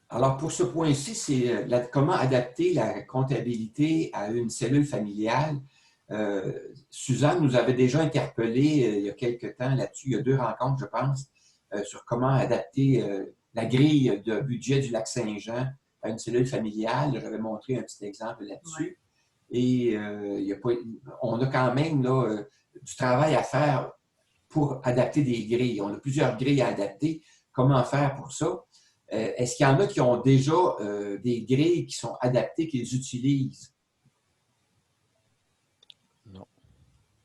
Alors, pour ce point-ci, c'est comment adapter la comptabilité à une cellule familiale. Suzanne nous avait déjà interpellé il y a quelque temps là-dessus, il y a 2 rencontres, je pense, sur comment adapter la grille de budget du Lac-Saint-Jean à une cellule familiale. J'avais montré un petit exemple Ouais. là-dessus. Et il y a pas, on a quand même là, du travail à faire pour adapter des grilles. On a plusieurs grilles à adapter. Comment faire pour ça? Est-ce qu'il y en a qui ont déjà des grilles qui sont adaptées, qu'ils utilisent? Non.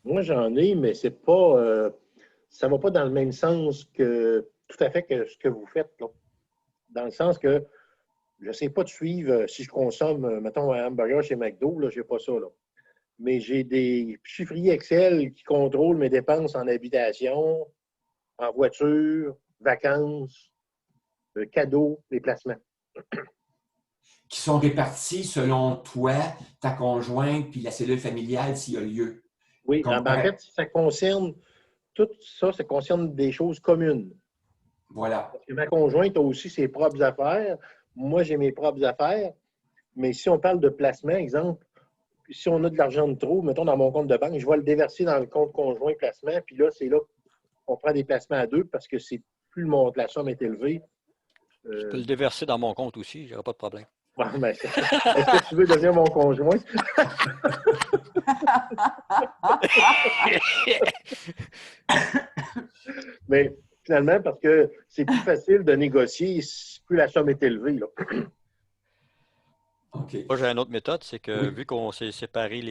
Moi, j'en ai, mais c'est pas, ça ne va pas dans le même sens que tout à fait que ce que vous faites, là. Dans le sens que je ne sais pas de suivre si je consomme, mettons, un hamburger chez McDo, je n'ai pas ça, là. Mais j'ai des chiffriers Excel qui contrôlent mes dépenses en habitation, en voiture, vacances, cadeaux, déplacements. Qui sont répartis selon toi, ta conjointe, puis la cellule familiale s'il y a lieu. Oui, en fait, ça concerne tout ça, ça concerne des choses communes. Voilà. Parce que ma conjointe a aussi ses propres affaires. Moi, j'ai mes propres affaires. Mais si on parle de placement, exemple, si on a de l'argent de trop, mettons dans mon compte de banque, je vais le déverser dans le compte conjoint placement. Puis là, c'est là qu'on prend des placements à deux parce que c'est plus le montant, la somme est élevée. Je peux le déverser dans mon compte aussi, j'aurai pas de problème. Bon, ben, est-ce que tu veux devenir mon conjoint? Mais finalement, parce que c'est plus facile de négocier plus la somme est élevée, là. OK. Moi, j'ai une autre méthode, c'est que Oui. vu qu'on s'est séparé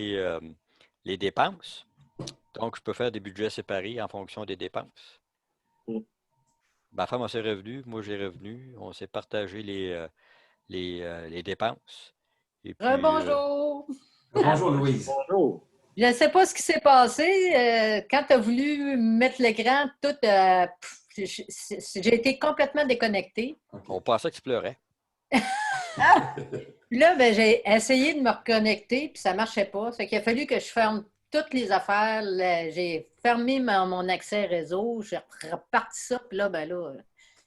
les dépenses, donc je peux faire des budgets séparés en fonction des dépenses. Mm. Ma femme a ses revenus, moi j'ai revenus, on s'est partagé les dépenses. Et puis, Rebonjour! Bonjour, Louise. Bonjour. Je ne sais pas ce qui s'est passé. Quand tu as voulu mettre l'écran, tout, j'ai été complètement déconnectée. on pensait que tu pleurais. Puis là, ben, j'ai essayé de me reconnecter, puis ça ne marchait pas. Fait qu'il a fallu que je ferme toutes les affaires. J'ai fermé mon accès réseau, j'ai reparti ça, puis là, ben là,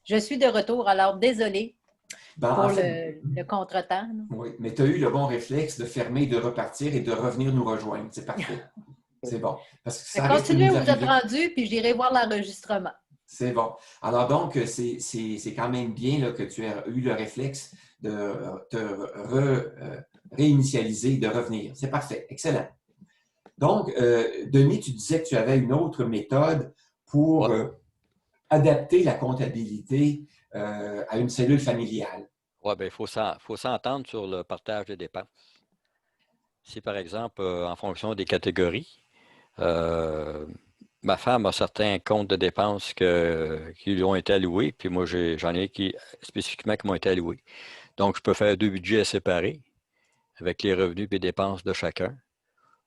je suis de retour. Alors, désolée Ben, pour en fait, le contretemps. Là. oui, mais tu as eu le bon réflexe de fermer, de repartir et de revenir nous rejoindre. C'est parfait. C'est bon. Parce que ça risque de Continuez nous où vous êtes arriver. rendu, puis j'irai voir l'enregistrement. C'est bon. Alors donc, c'est quand même bien là, que tu aies eu le réflexe de te réinitialiser, de revenir. C'est parfait. Excellent. Donc, Denis, tu disais que tu avais une autre méthode pour adapter la comptabilité à une cellule familiale. Oui, bien, il faut s'entendre sur le partage des dépenses. Si, par exemple, en fonction des catégories, ma femme a certains comptes de dépenses qui lui ont été alloués, puis moi, j'en ai spécifiquement qui m'ont été alloués. Donc, je peux faire 2 budgets séparés avec les revenus et les dépenses de chacun,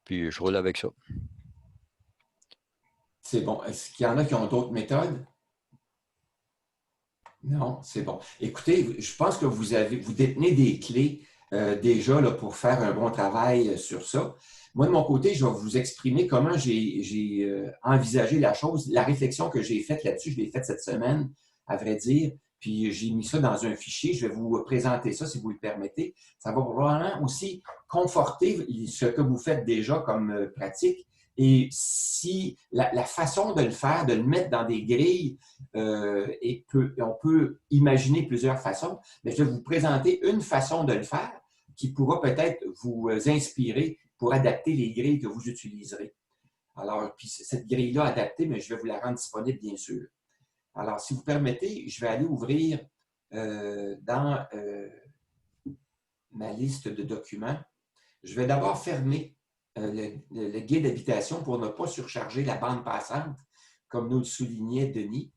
puis je roule avec ça. C'est bon. Est-ce qu'il y en a qui ont d'autres méthodes? Non, c'est bon. Écoutez, je pense que vous détenez des clés déjà là, pour faire un bon travail sur ça. Moi, de mon côté, je vais vous exprimer comment j'ai envisagé la chose. La réflexion que j'ai faite là-dessus, je l'ai faite cette semaine, à vrai dire. Puis j'ai mis ça dans un fichier. Je vais vous présenter ça si vous le permettez. Ça va probablement aussi conforter ce que vous faites déjà comme pratique. Et si la façon de le faire, de le mettre dans des grilles, on peut imaginer plusieurs façons, mais je vais vous présenter une façon de le faire qui pourra peut-être vous inspirer pour adapter les grilles que vous utiliserez. Alors, puis cette grille-là adaptée, mais je vais vous la rendre disponible, bien sûr. Alors, si vous permettez, je vais aller ouvrir dans ma liste de documents. Je vais d'abord fermer le guide d'habitation pour ne pas surcharger la bande passante, comme nous le soulignait Denis.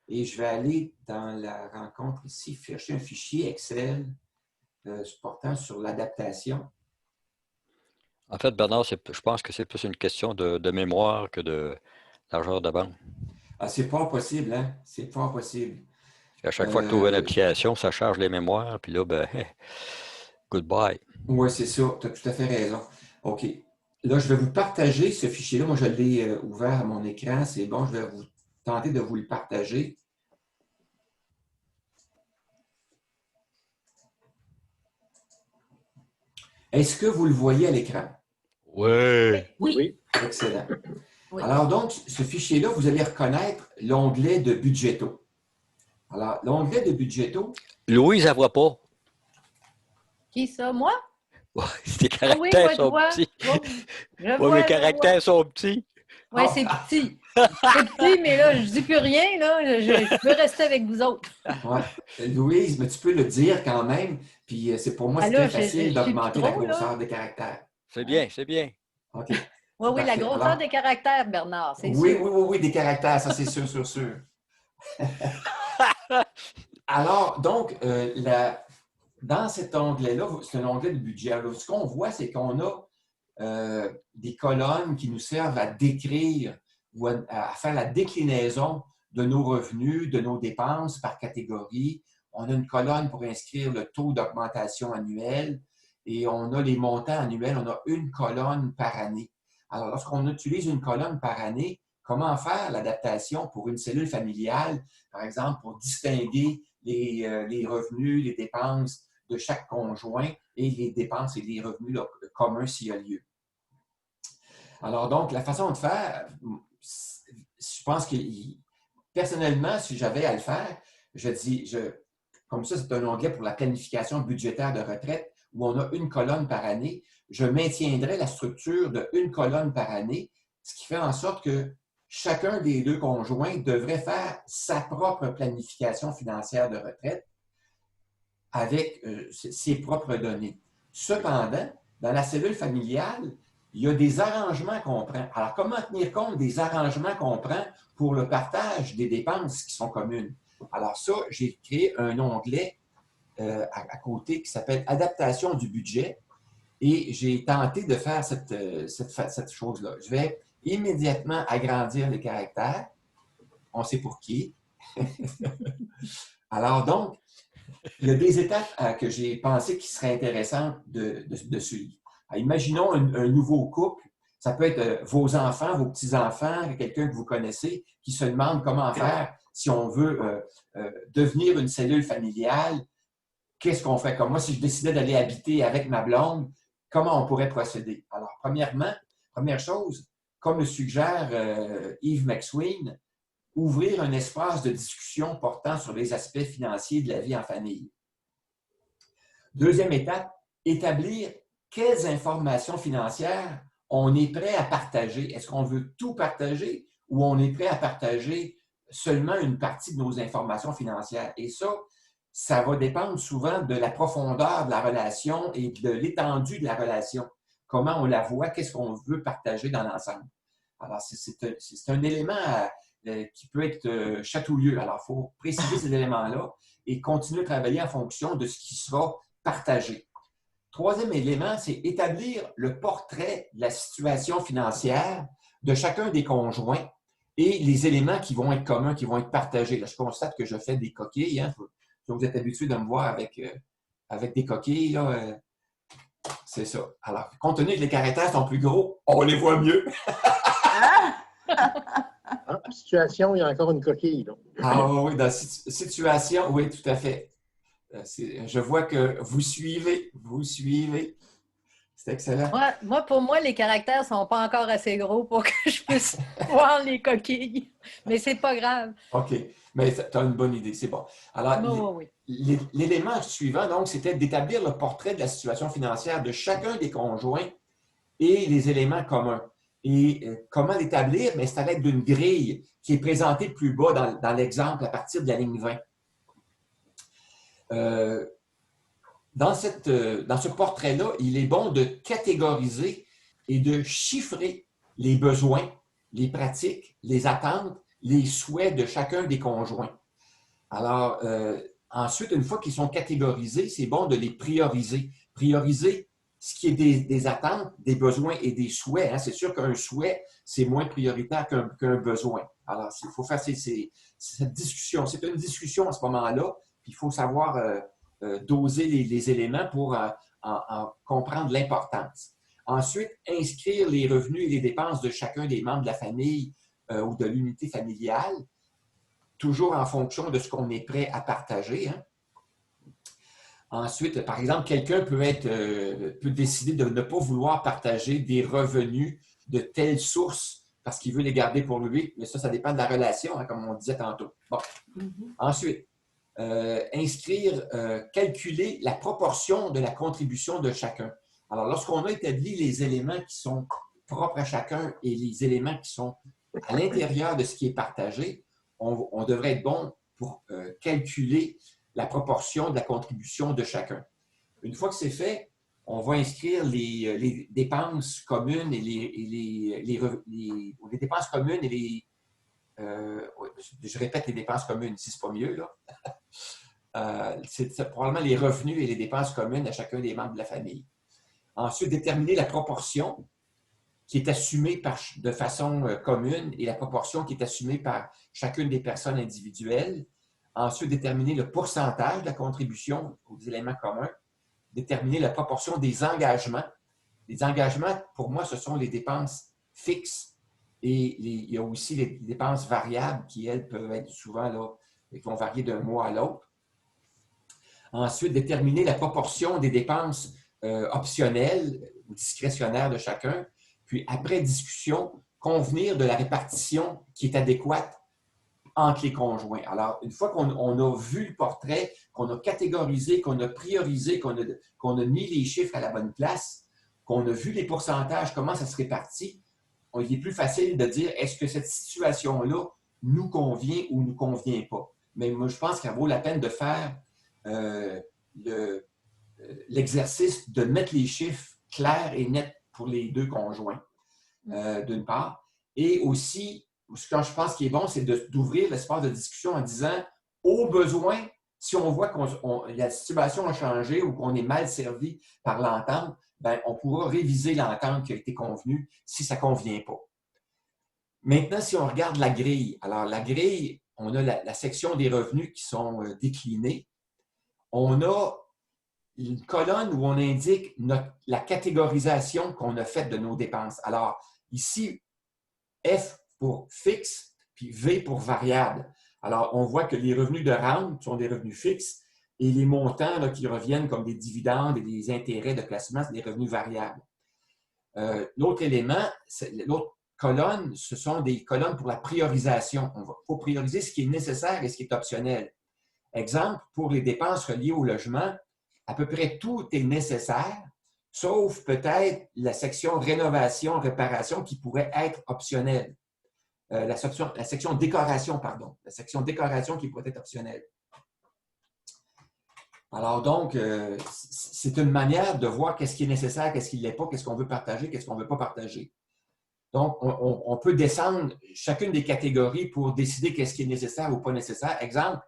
Et je vais aller dans la rencontre ici, chercher un fichier Excel portant sur l'adaptation. En fait, Bernard, je pense que c'est plus une question de mémoire que de largeur de bande. Ah, c'est pas possible, hein? C'est pas possible. À chaque fois que tu ouvres une application, ça charge les mémoires, puis là, ben, goodbye. Oui, c'est ça. Tu as tout à fait raison. OK. Là, je vais vous partager ce fichier-là. Moi, je l'ai ouvert à mon écran. C'est bon, je vais vous tenter de vous le partager. Est-ce que vous le voyez à l'écran? Oui. Oui. Oui. Excellent. Oui. Alors donc, ce fichier-là, vous allez reconnaître l'onglet de Budgeto. Alors, l'onglet de Budgeto, Louise, elle voit pas. Qui ça? Moi? Ouais, tes Ah oui, caractères moi, je sont vois. petits. Je Ouais, vois, mes je vois. caractères sont petits. Oui, c'est petit. C'est petit, mais là, je dis plus rien, là. Je peux rester avec vous autres. ouais. Louise, mais tu peux le dire quand même, puis c'est pour moi, Ah c'est là, très je facile suis plus d'augmenter la trop, là. grosseur des caractères. C'est bien, c'est bien. OK, Oui, c'est oui, la parfait. grosseur Alors, des caractères, Bernard, c'est oui, sûr. oui, oui, oui, des caractères, ça c'est sûr, sûr, sûr. Alors, donc, dans cet onglet-là, c'est un onglet de budget. Alors, ce qu'on voit, c'est qu'on a des colonnes qui nous servent à décrire ou à faire la déclinaison de nos revenus, de nos dépenses par catégorie. On a une colonne pour inscrire le taux d'augmentation annuel et on a les montants annuels. On a une colonne par année. Alors, lorsqu'on utilise une colonne par année, comment faire l'adaptation pour une cellule familiale, par exemple, pour distinguer les revenus, les dépenses de chaque conjoint et les dépenses et les revenus là, communs s'il y a lieu. Alors donc, la façon de faire, je pense que personnellement, si j'avais à le faire, comme ça, c'est un onglet pour la planification budgétaire de retraite où on a une colonne par année, je maintiendrais la structure de une colonne par année, ce qui fait en sorte que chacun des deux conjoints devrait faire sa propre planification financière de retraite avec ses propres données. Cependant, dans la cellule familiale, il y a des arrangements qu'on prend. Alors, comment tenir compte des arrangements qu'on prend pour le partage des dépenses qui sont communes? Alors ça, j'ai créé un onglet à côté qui s'appelle « Adaptation du budget » et j'ai tenté de faire cette chose-là. Je vais immédiatement agrandir les caractères. On sait pour qui. Alors donc, il y a des étapes que j'ai pensé qui seraient intéressantes de suivre. Alors, imaginons un nouveau couple. Ça peut être vos enfants, vos petits-enfants, quelqu'un que vous connaissez qui se demande comment faire si on veut devenir une cellule familiale. Qu'est-ce qu'on ferait? Comme moi, si je décidais d'aller habiter avec ma blonde, comment on pourrait procéder? Alors, première chose, comme le suggère Yves McSween, ouvrir un espace de discussion portant sur les aspects financiers de la vie en famille. Deuxième étape, établir quelles informations financières on est prêt à partager. Est-ce qu'on veut tout partager ou on est prêt à partager seulement une partie de nos informations financières? Et ça va dépendre souvent de la profondeur de la relation et de l'étendue de la relation. Comment on la voit, qu'est-ce qu'on veut partager dans l'ensemble. Alors, c'est un élément qui peut être chatouilleux. Alors, il faut préciser ces éléments-là et continuer à travailler en fonction de ce qui sera partagé. Troisième élément, c'est établir le portrait de la situation financière de chacun des conjoints et les éléments qui vont être communs, qui vont être partagés. Là, je constate que je fais des coquilles. Hein. Vous êtes habitué de me voir avec des coquilles. Là, c'est ça. Alors, compte tenu que les caractères sont plus gros, on les voit mieux. En situation, il y a encore une coquille. Donc. Ah oui, dans la situation, oui, tout à fait. Je vois que vous suivez. C'est excellent. Pour moi, les caractères ne sont pas encore assez gros pour que je puisse voir les coquilles. Mais c'est pas grave. OK. Mais tu as une bonne idée, c'est bon. Alors, oui. l'élément suivant, donc, c'était d'établir le portrait de la situation financière de chacun des conjoints et les éléments communs. Et comment l'établir? C'est à l'aide d'une grille qui est présentée plus bas dans l'exemple à partir de la ligne 20. Dans ce portrait-là, il est bon de catégoriser et de chiffrer les besoins, les pratiques, les attentes, les souhaits de chacun des conjoints. Alors, ensuite, une fois qu'ils sont catégorisés, c'est bon de les prioriser. Prioriser ce qui est des attentes, des besoins et des souhaits. Hein. C'est sûr qu'un souhait, c'est moins prioritaire qu'un besoin. Alors, il faut faire cette discussion. C'est une discussion à ce moment-là, puis il faut savoir doser les éléments pour en comprendre l'importance. Ensuite, inscrire les revenus et les dépenses de chacun des membres de la famille ou de l'unité familiale, toujours en fonction de ce qu'on est prêt à partager. Hein. Ensuite, par exemple, quelqu'un peut décider de ne pas vouloir partager des revenus de telle source parce qu'il veut les garder pour lui, mais ça dépend de la relation, hein, comme on disait tantôt. Bon. Ensuite, calculer la proportion de la contribution de chacun. Alors, lorsqu'on a établi les éléments qui sont propres à chacun et les éléments qui sont à l'intérieur de ce qui est partagé, on devrait être bon pour calculer la proportion de la contribution de chacun. Une fois que c'est fait, on va inscrire les dépenses communes et les dépenses communes et les... je répète les dépenses communes, si c'est pas mieux, là. C'est probablement les revenus et les dépenses communes à chacun des membres de la famille. Ensuite, déterminer la proportion qui est assumée de façon commune et la proportion qui est assumée par chacune des personnes individuelles. Ensuite, déterminer le pourcentage de la contribution aux éléments communs. Déterminer la proportion des engagements. Les engagements, pour moi, ce sont les dépenses fixes et il y a aussi les dépenses variables qui, elles, peuvent être souvent là, qui vont varier d'un mois à l'autre. Ensuite, déterminer la proportion des dépenses optionnelles ou discrétionnaires de chacun. Puis, après discussion, convenir de la répartition qui est adéquate entre les conjoints. Alors, une fois qu'on a vu le portrait, qu'on a catégorisé, qu'on a priorisé, qu'on a mis les chiffres à la bonne place, qu'on a vu les pourcentages, comment ça se répartit, il est plus facile de dire est-ce que cette situation-là nous convient ou ne nous convient pas. Mais moi, je pense qu'il vaut la peine de faire l'exercice de mettre les chiffres clairs et nets pour les deux conjoints, d'une part. Et aussi, ce que je pense qui est bon, c'est d'ouvrir l'espace de discussion en disant, au besoin, si on voit que la situation a changé ou qu'on est mal servi par l'entente, ben, on pourra réviser l'entente qui a été convenue si ça ne convient pas. Maintenant, si on regarde la grille, alors la grille, on a la section des revenus qui sont déclinés. On a une colonne où on indique la catégorisation qu'on a faite de nos dépenses. Alors, ici, F pour fixe, puis V pour variable. Alors, on voit que les revenus de rente sont des revenus fixes et les montants là, qui reviennent comme des dividendes et des intérêts de placement, c'est des revenus variables. L'autre élément, l'autre colonne, ce sont des colonnes pour la priorisation. Il faut prioriser ce qui est nécessaire et ce qui est optionnel. Exemple, pour les dépenses reliées au logement, à peu près tout est nécessaire, sauf peut-être la section rénovation, réparation qui pourrait être optionnelle. La section décoration, pardon. La section décoration qui pourrait être optionnelle. Alors donc, c'est une manière de voir qu'est-ce qui est nécessaire, qu'est-ce qui ne l'est pas, qu'est-ce qu'on veut partager, qu'est-ce qu'on ne veut pas partager. Donc, on peut descendre chacune des catégories pour décider qu'est-ce qui est nécessaire ou pas nécessaire. Exemple,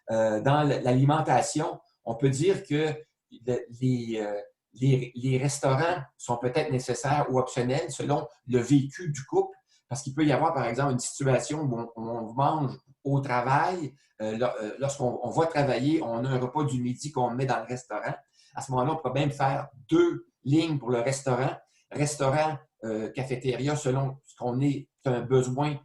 dans l'alimentation, on peut dire que les restaurants sont peut-être nécessaires ou optionnels selon le vécu du couple, parce qu'il peut y avoir, par exemple, une situation où on mange au travail. Lorsqu'on va travailler, on a un repas du midi qu'on met dans le restaurant. À ce moment-là, on peut même faire 2 lignes pour le restaurant. Restaurant, cafétéria, selon ce qu'on est un besoin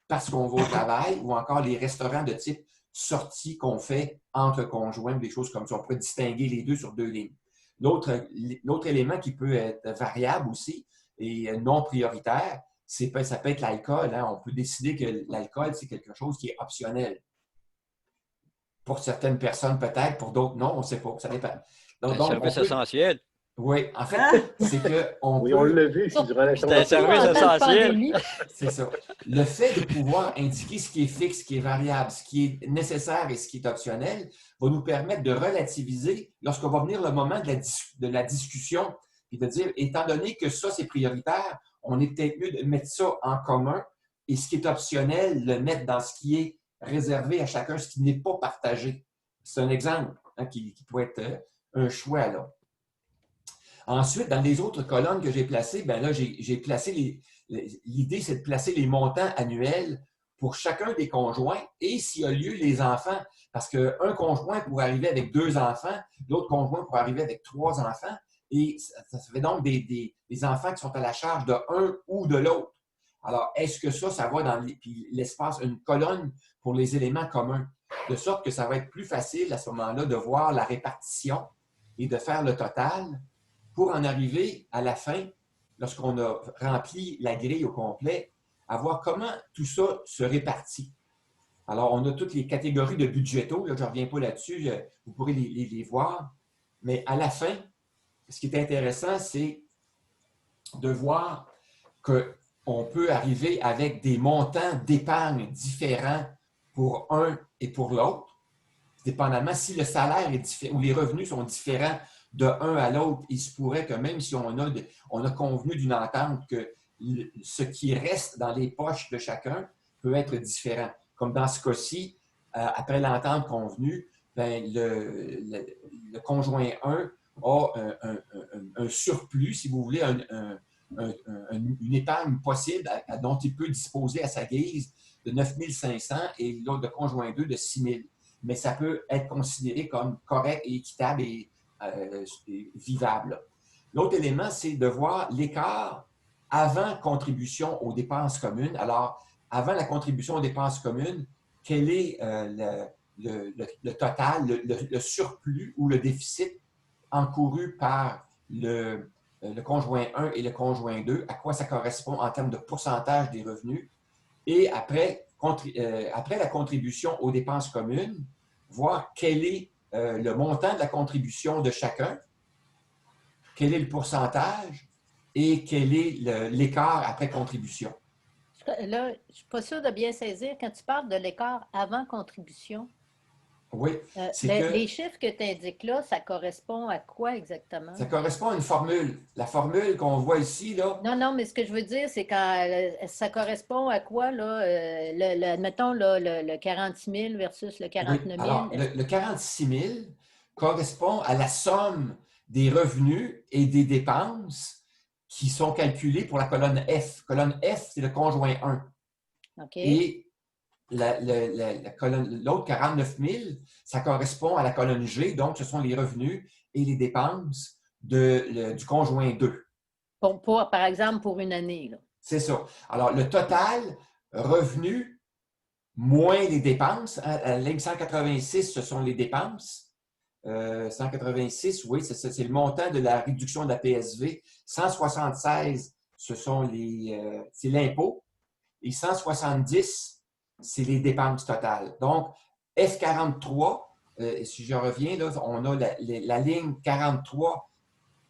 parce qu'on va au travail, ou encore les restaurants de type sortie qu'on fait entre conjoints, des choses comme ça. On pourrait distinguer les deux sur 2 lignes. L'autre élément qui peut être variable aussi et non prioritaire, ça peut être l'alcool. Hein? On peut décider que l'alcool, c'est quelque chose qui est optionnel. Pour certaines personnes, peut-être. Pour d'autres, non. On ne sait pas. Ça dépend. Donc, un service essentiel. Oui, en fait, c'est qu'on oui, on l'a vu durant la C'est un service essentiel. C'est ça. Le fait de pouvoir indiquer ce qui est fixe, ce qui est variable, ce qui est nécessaire et ce qui est optionnel va nous permettre de relativiser lorsqu'on va venir le moment de la discussion et de dire, étant donné que ça, c'est prioritaire, on est peut-être mieux de mettre ça en commun et ce qui est optionnel, le mettre dans ce qui est réservé à chacun, ce qui n'est pas partagé. C'est un exemple qui pourrait être un choix là. Ensuite, dans les autres colonnes que j'ai placées, bien là, j'ai placé l'idée, c'est de placer les montants annuels pour chacun des conjoints et s'il y a lieu, les enfants. Parce qu'un conjoint pourrait arriver avec 2 enfants, l'autre conjoint pourrait arriver avec 3 enfants et ça fait donc des enfants qui sont à la charge de un ou de l'autre. Alors, est-ce que ça va dans l'espace, une colonne pour les éléments communs, de sorte que ça va être plus facile à ce moment-là de voir la répartition et de faire le total pour en arriver à la fin, lorsqu'on a rempli la grille au complet, à voir comment tout ça se répartit. Alors, on a toutes les catégories de budgétaux, là, je ne reviens pas là-dessus, vous pourrez les voir, mais à la fin, ce qui est intéressant, c'est de voir qu'on peut arriver avec des montants d'épargne différents pour un et pour l'autre, dépendamment si le salaire est différent ou les revenus sont différents de un à l'autre. Il se pourrait que même si on a convenu d'une entente, que ce qui reste dans les poches de chacun peut être différent. Comme dans ce cas-ci, après l'entente convenue, ben, le conjoint 1 a un surplus, si vous voulez, une épargne possible dont il peut disposer à sa guise de 9 500 et l'autre de conjoint 2 de 6 000. Mais ça peut être considéré comme correct et équitable et vivable. L'autre élément, c'est de voir l'écart avant contribution aux dépenses communes. Alors, avant la contribution aux dépenses communes, quel est le total, le surplus ou le déficit encouru par le conjoint 1 et le conjoint 2, à quoi ça correspond en termes de pourcentage des revenus. Et après la contribution aux dépenses communes, voir quel est le montant de la contribution de chacun, quel est le pourcentage et quel est l'écart après contribution. Là, je ne suis pas sûre de bien saisir. Quand tu parles de l'écart avant contribution, oui, les chiffres que tu indiques là, ça correspond à quoi exactement? Ça correspond à une formule. La formule qu'on voit ici, là. Non, mais ce que je veux dire, c'est quand ça correspond à quoi, là? Admettons, là, le 46 000 versus le 49 000. Oui. Alors, le 46 000 correspond à la somme des revenus et des dépenses qui sont calculés pour la colonne F. Colonne F, c'est le conjoint 1. OK. Et l'autre 49 000, ça correspond à la colonne G, donc ce sont les revenus et les dépenses du conjoint 2. Par exemple, pour une année. C'est ça. Alors, le total revenu moins les dépenses, hein, à la ligne 186, ce sont les dépenses. 186, oui, c'est le montant de la réduction de la PSV. 176, c'est l'impôt. Et 170, c'est les dépenses totales. Donc, F43, si je reviens, là, on a la ligne 43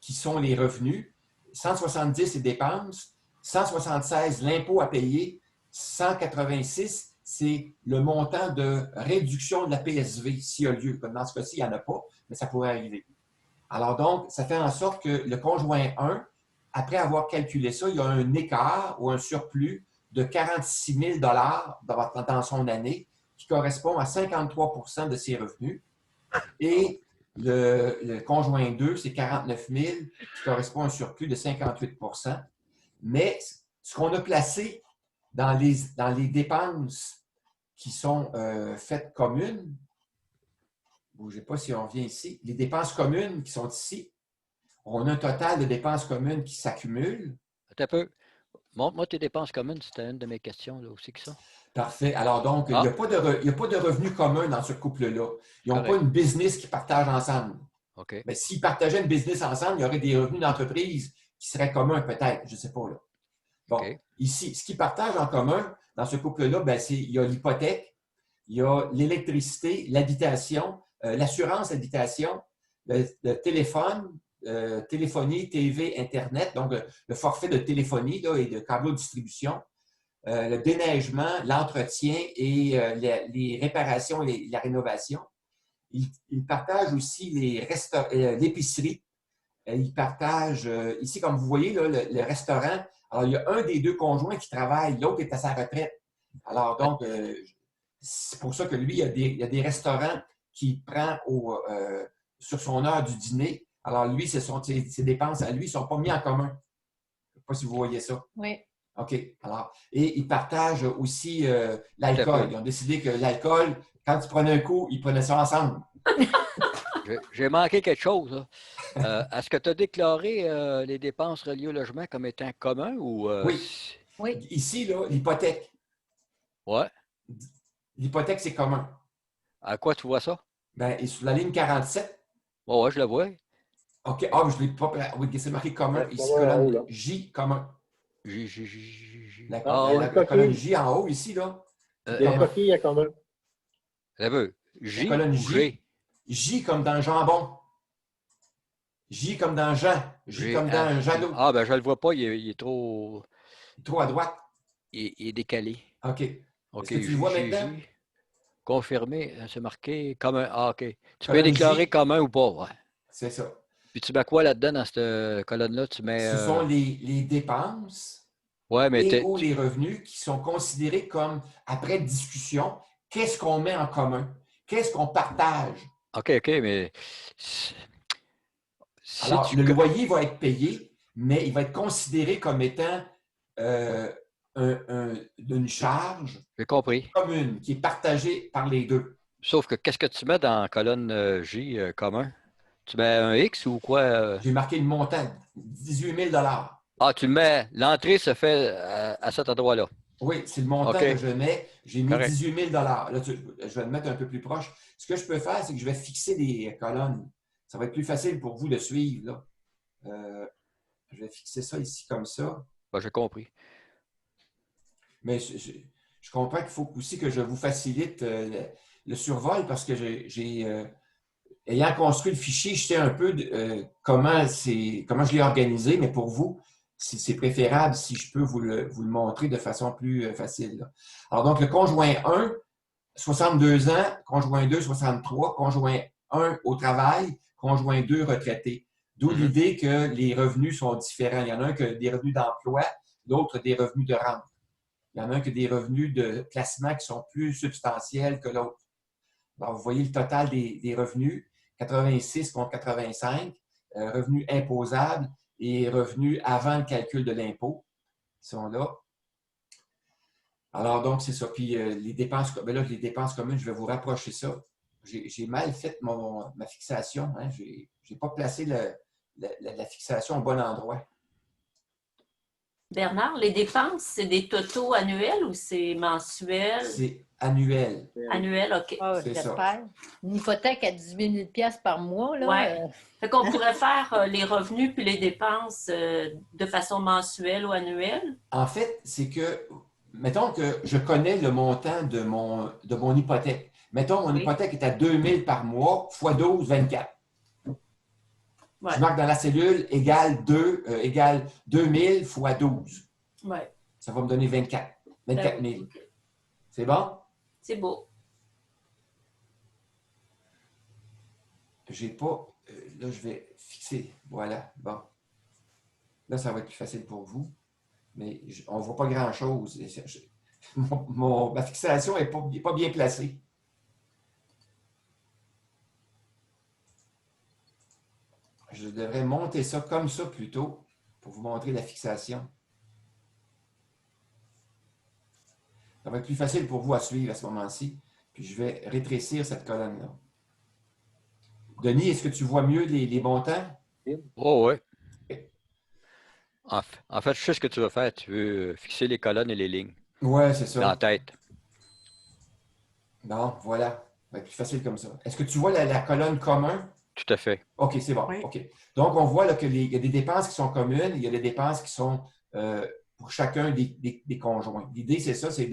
qui sont les revenus, 170 les dépenses, 176 l'impôt à payer, 186 c'est le montant de réduction de la PSV s'il y a lieu. Comme dans ce cas-ci, il n'y en a pas, mais ça pourrait arriver. Alors donc, ça fait en sorte que le conjoint 1, après avoir calculé ça, il y a un écart ou un surplus de 46 000 dans son année, qui correspond à 53 % de ses revenus. Et le conjoint 2, c'est 49 000, qui correspond à un surplus de 58 %. Mais ce qu'on a placé dans les dépenses qui sont faites communes, ne bougez pas si on revient ici, les dépenses communes qui sont ici, on a un total de dépenses communes qui s'accumulent. Attends un peu. Montre-moi tes dépenses communes, c'était une de mes questions là aussi que ça. Parfait. Alors donc, il n'y a pas de revenus communs dans ce couple-là. Ils n'ont pas une business qu'ils partagent ensemble. OK. Mais s'ils partageaient une business ensemble, il y aurait des revenus d'entreprise qui seraient communs peut-être, je ne sais pas. Là. Bon, OK. Ici, ce qu'ils partagent en commun dans ce couple-là, ben, il y a l'hypothèque, il y a l'électricité, l'habitation, l'assurance habitation, le téléphone, téléphonie, TV, Internet, donc le forfait de téléphonie là, et de câble de distribution, le déneigement, l'entretien et les réparations et la rénovation. Ils partagent aussi l'épicerie. Ils partagent, ici, comme vous voyez, là, le restaurant. Alors, il y a un des deux conjoints qui travaille, l'autre est à sa retraite. Alors, donc, c'est pour ça que lui, il y a des restaurants qu'il prend sur son heure du dîner. Alors, lui, ses dépenses à lui ne sont pas mis en commun. Je ne sais pas si vous voyez ça. Oui. OK. Alors, et ils partagent aussi l'alcool. Ils ont décidé que l'alcool, quand ils prenaient un coup, ils prenaient ça ensemble. J'ai manqué quelque chose. Est-ce que tu as déclaré les dépenses reliées au logement comme étant communs ou… Oui. Ici, là, l'hypothèque. Ouais. L'hypothèque, c'est commun. À quoi tu vois ça? Bien, et sur la ligne 47. Oh, ouais, je le vois. OK. Ah, je ne l'ai pas. Oui, c'est marqué commun. Ouais, Ici, commun en haut, là. colonne J, commun. La, Ah, il y a la- une la colonne coquille. J en haut, ici, là, c'est Il y a une commun. coquille à commun. Ça veut. La J colonne ou G? J, J comme dans jambon. J comme dans Jean. J comme dans G-H-I. Jadot. Ah, ben, je ne le vois pas. Il est trop. Trop à droite. Il est décalé. OK. OK. Est-ce que tu le vois maintenant? J. Confirmé. C'est marqué comme un. Ah, OK. Tu peux Colonne déclarer J, comme un ou pas. Ouais. c'est ça. Puis tu mets quoi là-dedans dans cette colonne-là? Tu mets. Ce sont les dépenses Ouais, mais et ou les revenus qui sont considérés comme, après discussion, qu'est-ce qu'on met en commun? Qu'est-ce qu'on partage? OK, mais si si Alors, tu. le loyer va être payé, mais il va être considéré comme étant euh, une charge J'ai compris. commune qui est partagée par les deux. Sauf que qu'est-ce que tu mets dans la colonne J commun? Tu mets un X ou quoi? J'ai marqué le montant, 18 000. Ah, tu le mets. L'entrée se fait à cet endroit-là. Oui, c'est le montant que OK, je mets. J'ai mis correct. 18 000. Là, je vais le mettre un peu plus proche. Ce que je peux faire, c'est que je vais fixer des colonnes. Ça va être plus facile pour vous de suivre. Là. Je vais fixer ça ici comme ça. Ben, j'ai compris. Mais je comprends qu'il faut aussi que je vous facilite le survol parce que ayant construit le fichier, je sais un peu comment je l'ai organisé, mais pour vous, c'est préférable si je peux vous le montrer de façon plus facile. Là. Alors, donc, le conjoint 1, 62 ans, conjoint 2, 63, conjoint 1 au travail, conjoint 2 retraité. D'où Mhm. l'idée que les revenus sont différents. Il y en a un qui a des revenus d'emploi, l'autre des revenus de rente. Il y en a un qui a des revenus de placement qui sont plus substantiels que l'autre. Alors, vous voyez le total des revenus, 86 contre 85, revenus imposables et revenus avant le calcul de l'impôt sont là. Alors, donc, c'est ça. Puis, les dépenses communes, je vais vous rapprocher ça. J'ai mal fait ma fixation. Hein. Je n'ai pas placé la fixation au bon endroit. Bernard, les dépenses, c'est des totaux annuels ou c'est mensuel? C'est annuel. Annuel, OK. Ah, C'est ça. j'espère. Une hypothèque à 18 000 par mois, là. Ouais. Fait qu'on pourrait faire les revenus puis les dépenses de façon mensuelle ou annuelle? En fait, c'est que, mettons que je connais le montant de mon hypothèque. Mettons, mon Oui. hypothèque est à 2 000 par mois, fois 12, 24. Ouais. Je marque dans la cellule égale 2 000 fois 12. Ouais. Ça va me donner 24 000. OK. C'est bon? C'est beau. J'ai pas. Là, je vais fixer. Voilà. Bon. Là, ça va être plus facile pour vous. Mais on ne voit pas grand-chose. Ma fixation n'est pas bien placée. Je devrais monter ça comme ça plutôt pour vous montrer la fixation. Ça va être plus facile pour vous à suivre à ce moment-ci. Puis je vais rétrécir cette colonne-là. Denis, est-ce que tu vois mieux les montants? Oh, oui. En fait, je sais ce que tu veux faire. Tu veux fixer les colonnes et les lignes Oui, c'est dans la ça. tête. Bon, voilà. Ça va être plus facile comme ça. Est-ce que tu vois la colonne commun? Tout à fait. OK, c'est bon. Oui. OK. Donc, on voit qu'il y a des dépenses qui sont communes, il y a des dépenses qui sont pour chacun des conjoints. L'idée, c'est ça, c'est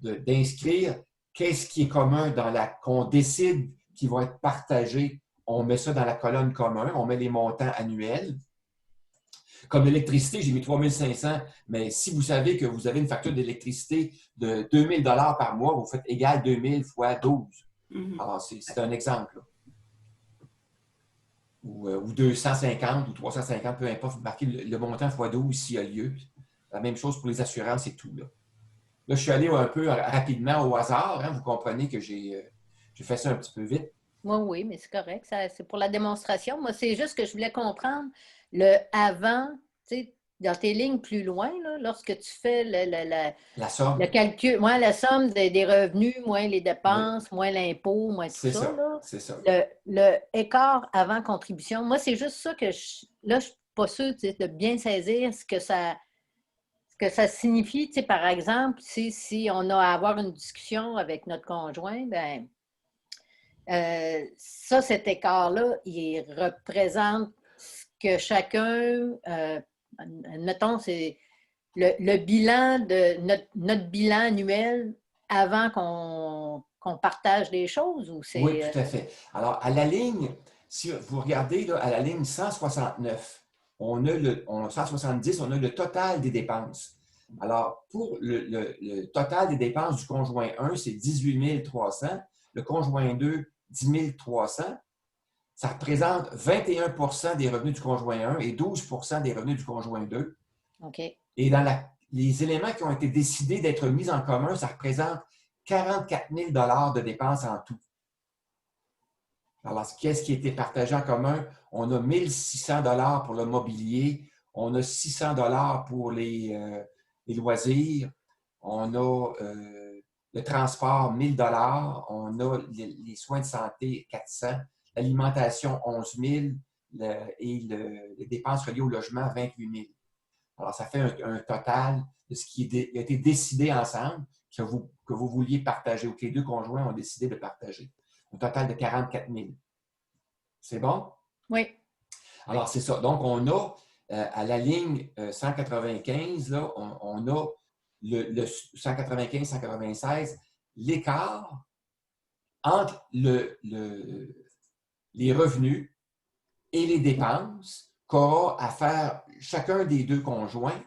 d'inscrire qu'est-ce qui est commun qu'on décide qui va être partagé. On met ça dans la colonne commun, on met les montants annuels. Comme l'électricité, j'ai mis 3 500, mais si vous savez que vous avez une facture d'électricité de 2 000 par mois, vous faites égal 2 000 fois 12. Mhm. Alors, c'est un exemple. Là. Ou 250 ou 350, peu importe, vous marquez le montant fois 12 s'il y a lieu. La même chose pour les assurances et tout. Là, je suis allé un peu rapidement au hasard. Hein, vous comprenez que j'ai fait ça un petit peu vite. Oui, mais c'est correct. C'est pour la démonstration. Moi, c'est juste que je voulais comprendre le avant, tu sais, dans tes lignes plus loin, là, lorsque tu fais La somme. le calcul, moins la somme des revenus, moins les dépenses, moins l'impôt, moins tout C'est ça. ça. Là. C'est ça. Le écart avant contribution, moi, c'est juste ça que là, je ne suis pas sûre de bien saisir ce que ça signifie. Tu sais, par exemple, si on a à avoir une discussion avec notre conjoint, ben cet écart-là, il représente que chacun, admettons, c'est le bilan de notre bilan annuel avant qu'on partage les choses ou c'est. Oui, tout à fait. Alors, à la ligne, si vous regardez là, à la ligne 169, on a 170, on a le total des dépenses. Alors, pour le total des dépenses du conjoint 1, c'est 18 300. Le conjoint 2, 10 300. Ça représente 21 des revenus du conjoint 1 et 12 des revenus du conjoint 2. OK. Et dans les éléments qui ont été décidés d'être mis en commun, ça représente 44 000 de dépenses en tout. Alors, qu'est-ce qui a été partagé en commun? On a 1 600 pour le mobilier, on a 600 pour les loisirs, on a le transport 1 000 on a les soins de santé 400, l'alimentation 11 000 et les dépenses reliées au logement 28 000. Alors, ça fait un total de ce qui a été décidé ensemble, que vous vouliez partager ou que les deux conjoints ont décidé de partager. Un total de 44 000. C'est bon? Oui. Alors, c'est ça. Donc, on a à la ligne 195, là, on a le 195-196, l'écart entre les revenus et les dépenses qu'aura à faire chacun des deux conjoints,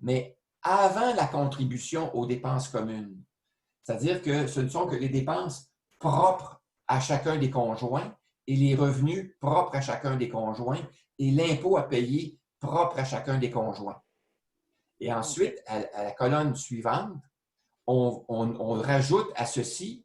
mais avant la contribution aux dépenses communes. C'est-à-dire que ce ne sont que les dépenses propres à chacun des conjoints et les revenus propres à chacun des conjoints et l'impôt à payer propre à chacun des conjoints. Et ensuite, à la colonne suivante, on rajoute à ceci,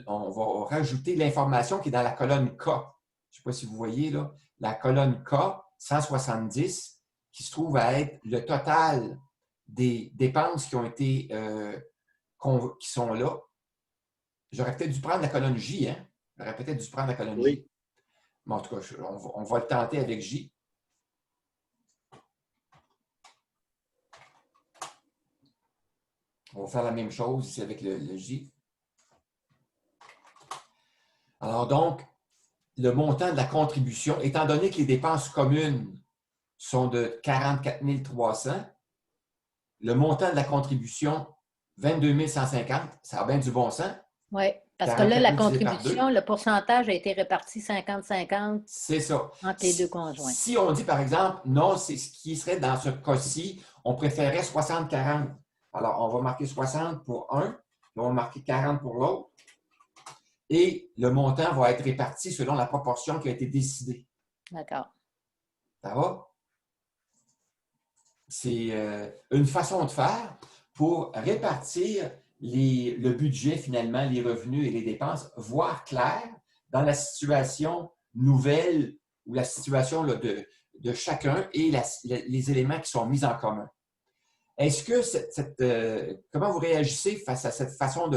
on va rajouter l'information qui est dans la colonne K. Je ne sais pas si vous voyez là, la colonne K, 170, qui se trouve à être le total des dépenses qui ont été qui sont là. J'aurais peut-être dû prendre la colonne J, hein? J'aurais peut-être dû prendre la colonne J. Mais en tout cas, on va le tenter avec J. On va faire la même chose ici avec le J. Alors donc, le montant de la contribution, étant donné que les dépenses communes sont de 44 300, le montant de la contribution, 22 150, ça a bien du bon sens. Oui, parce que là, la contribution, le pourcentage a été réparti 50-50 c'est ça. Entre les deux conjoints. Si on dit, par exemple, non, c'est ce qui serait dans ce cas-ci, on préférait 60-40. Alors, on va marquer 60 pour un, on va marquer 40 pour l'autre, et le montant va être réparti selon la proportion qui a été décidée. D'accord. Ça va? C'est une façon de faire pour répartir le budget, finalement, les revenus et les dépenses, voir clair dans la situation nouvelle ou la situation là, de chacun et les éléments qui sont mis en commun. Est-ce que comment vous réagissez face à cette façon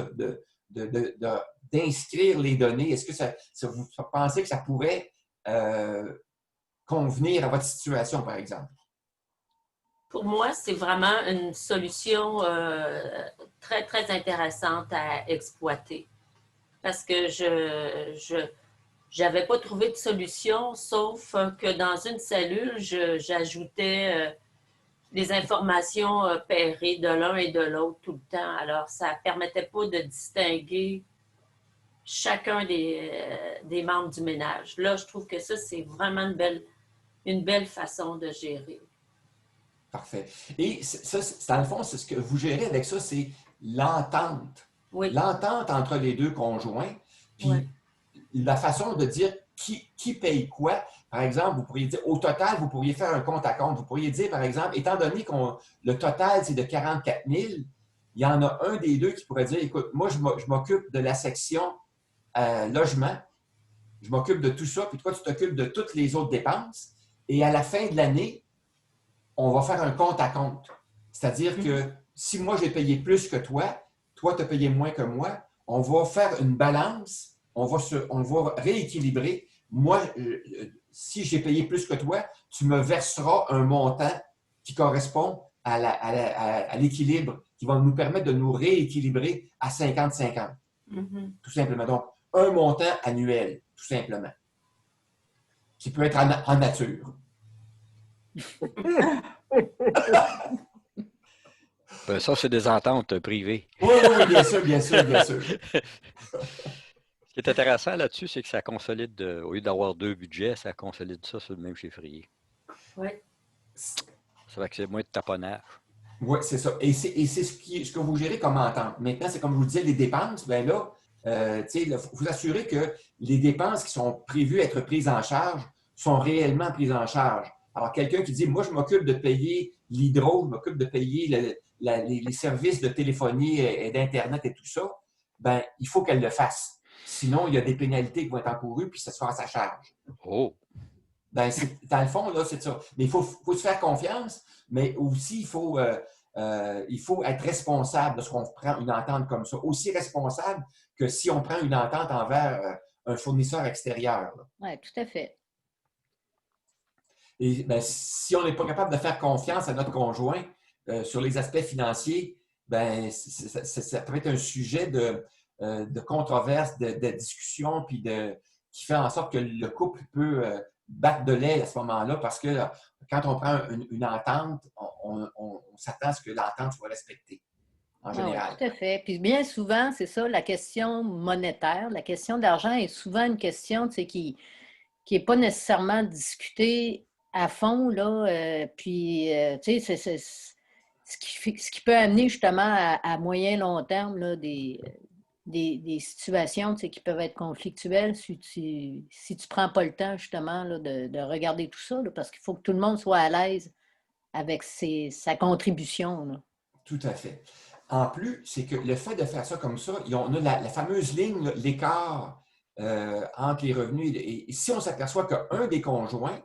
d'inscrire les données? Est-ce que vous pensez que ça pourrait convenir à votre situation, par exemple? Pour moi, c'est vraiment une solution très, très intéressante à exploiter. Parce que je n'avais pas trouvé de solution, sauf que dans une cellule, j'ajoutais les informations pairées de l'un et de l'autre tout le temps. Alors, ça ne permettait pas de distinguer chacun des membres du ménage. Là, je trouve que ça, c'est vraiment une belle façon de gérer. Parfait. Et ça, dans le fond, c'est ce que vous gérez avec ça, c'est l'entente. Oui. L'entente entre les deux conjoints, puis la façon de dire qui paye quoi. Par exemple, vous pourriez dire, au total, vous pourriez faire un compte à compte. Vous pourriez dire, par exemple, étant donné que le total, c'est de 44 000, il y en a un des deux qui pourrait dire, écoute, moi, je m'occupe de la section logement, je m'occupe de tout ça, puis toi, tu t'occupes de toutes les autres dépenses. Et à la fin de l'année, on va faire un compte à compte. C'est-à-dire que si moi, j'ai payé plus que toi tu as payé moins que moi, on va faire une balance, on va rééquilibrer. Moi, si j'ai payé plus que toi, tu me verseras un montant qui correspond à l'équilibre, qui va nous permettre de nous rééquilibrer à 50-50. Tout simplement. Donc, un montant annuel, tout simplement, qui peut être en nature. Ben, ça, c'est des ententes privées. Oui, oui, bien sûr, bien sûr, bien sûr. Ce qui est intéressant là-dessus, c'est que ça consolide, au lieu d'avoir 2 budgets, ça consolide ça sur le même chiffrier. Oui. Ça fait que c'est moins de taponnage. Oui, c'est ça. Et c'est ce que vous gérez comme entente. Maintenant, c'est comme je vous disais, les dépenses, bien là, il faut vous assurer que les dépenses qui sont prévues être prises en charge sont réellement prises en charge. Alors, quelqu'un qui dit, moi, je m'occupe de payer l'hydro, je m'occupe de payer les services de téléphonie et d'Internet et tout ça, ben il faut qu'elle le fasse. Sinon, il y a des pénalités qui vont être encourues, puis ça se fera à sa charge. Oh! Ben, dans le fond, là, c'est ça. Mais il faut se faire confiance, mais aussi, il faut être responsable de ce qu'on prend une entente comme ça. Aussi responsable que si on prend une entente envers un fournisseur extérieur. Oui, tout à fait. Et ben, si on n'est pas capable de faire confiance à notre conjoint sur les aspects financiers, ben, ça peut être un sujet de controverse, de discussion, puis qui fait en sorte que le couple peut battre de l'aile à ce moment-là, parce que quand on prend une entente, on s'attend à ce que l'entente soit respectée, en général. Oui, tout à fait. Puis bien souvent, c'est ça, la question monétaire, la question d'argent est souvent une question qui n'est pas nécessairement discutée à fond, là. Tu sais, c'est ce qui peut amener justement à moyen long terme là, des situations qui peuvent être conflictuelles si tu ne prends pas le temps justement là, de regarder tout ça, là, parce qu'il faut que tout le monde soit à l'aise avec sa contribution. Là. Tout à fait. En plus, c'est que le fait de faire ça comme ça, on a la fameuse ligne, l'écart entre les revenus. Et si on s'aperçoit qu'un des conjoints,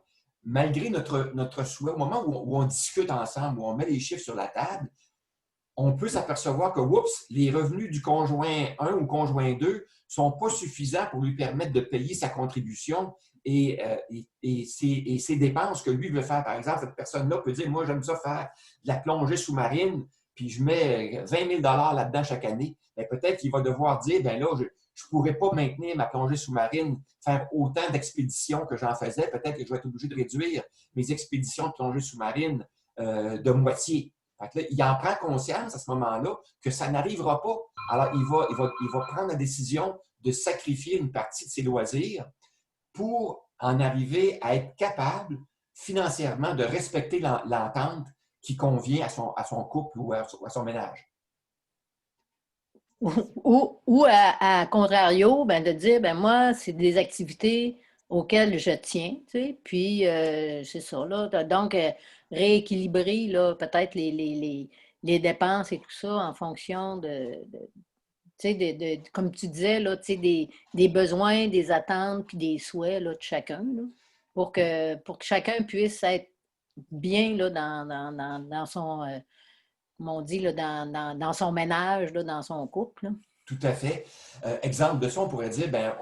malgré notre souhait, au moment où on discute ensemble, où on met les chiffres sur la table, on peut s'apercevoir que, oups, les revenus du conjoint 1 ou conjoint 2 ne sont pas suffisants pour lui permettre de payer sa contribution et ses dépenses que lui veut faire. Par exemple, cette personne-là peut dire, moi, j'aime ça faire de la plongée sous-marine, puis je mets 20 000 là-dedans chaque année. Bien, peut-être qu'il va devoir dire, bien là, je ne pourrais pas maintenir ma plongée sous-marine, faire autant d'expéditions que j'en faisais. Peut-être que je vais être obligé de réduire mes expéditions de plongée sous-marine de moitié. Fait que là, il en prend conscience à ce moment-là que ça n'arrivera pas. Alors, il va prendre la décision de sacrifier une partie de ses loisirs pour en arriver à être capable financièrement de respecter l'entente qui convient à son couple ou à son ménage. Ou à contrario, ben, de dire, ben moi, c'est des activités auxquelles je tiens, tu sais, puis c'est ça, là. Donc, rééquilibrer, là, peut-être les dépenses et tout ça en fonction tu sais, comme tu disais, là, tu sais, des besoins, des attentes, puis des souhaits, là, de chacun, là, pour que chacun puisse être bien, là, dans son, comme on dit, là, dans son ménage, là, dans son couple, là. Tout à fait. Exemple de ça, on pourrait dire, ben,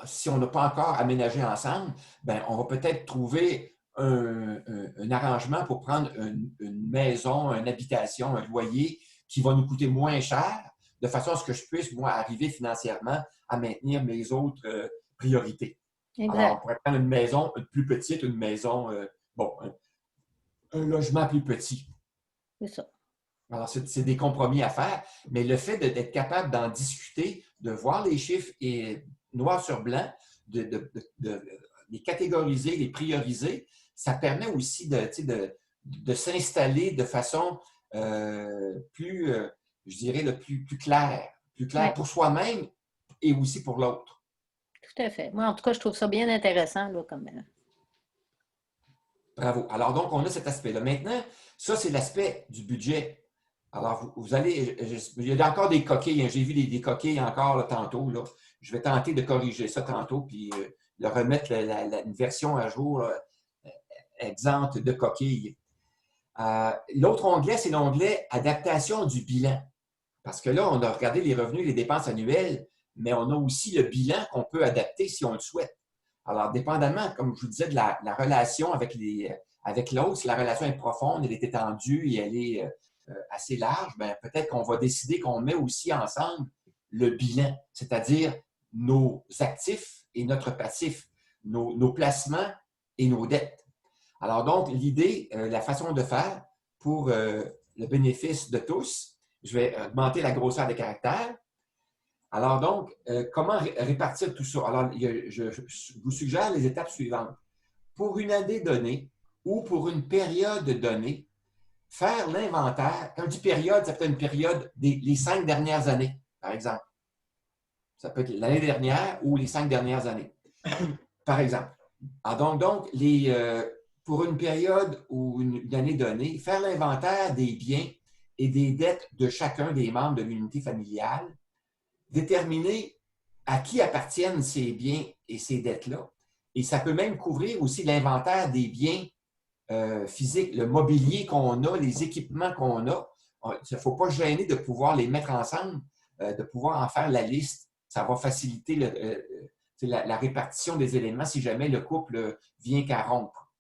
si on n'a pas encore aménagé ensemble, ben, on va peut-être trouver un arrangement pour prendre une maison, une habitation, un loyer qui va nous coûter moins cher, de façon à ce que je puisse, moi, arriver financièrement à maintenir mes autres priorités. Exact. Alors, on pourrait prendre une maison plus petite, une maison, un logement plus petit. C'est ça. Alors, c'est des compromis à faire, mais le fait d'être capable d'en discuter, de voir les chiffres et noir sur blanc, de les catégoriser, les prioriser, ça permet aussi de s'installer de façon plus, je dirais, plus claire Ouais. pour soi-même et aussi pour l'autre. Tout à fait. Moi, en tout cas, je trouve ça bien intéressant, là, comme... Bravo. Alors, donc, on a cet aspect-là. Maintenant, ça, c'est l'aspect du budget. Alors, vous allez, il y a encore des coquilles. Hein. J'ai vu des coquilles encore là, tantôt. Là. Je vais tenter de corriger ça tantôt, puis de remettre une version à jour exempte de coquilles. L'autre onglet, c'est l'onglet adaptation du bilan. Parce que là, on a regardé les revenus et les dépenses annuelles, mais on a aussi le bilan qu'on peut adapter si on le souhaite. Alors, dépendamment, comme je vous disais, de la relation avec l'autre, si la relation est profonde, elle est étendue et elle est assez large, bien, peut-être qu'on va décider qu'on met aussi ensemble le bilan, c'est-à-dire nos actifs et notre passif, nos placements et nos dettes. Alors donc, l'idée, la façon de faire pour le bénéfice de tous, je vais augmenter la grosseur des caractères. Alors donc, comment répartir tout ça? Alors, je vous suggère les étapes suivantes. Pour une année donnée ou pour une période donnée, faire l'inventaire. Quand je dis période, ça peut être une période les 5 dernières années, par exemple. Ça peut être l'année dernière ou les 5 dernières années, par exemple. Alors donc pour une période ou une année donnée, faire l'inventaire des biens et des dettes de chacun des membres de l'unité familiale, déterminer à qui appartiennent ces biens et ces dettes-là. Et ça peut même couvrir aussi l'inventaire des biens physiques, le mobilier qu'on a, les équipements qu'on a. Il ne faut pas se gêner de pouvoir les mettre ensemble, de pouvoir en faire la liste. Ça va faciliter la répartition des éléments si jamais le couple vient qu'à rompre.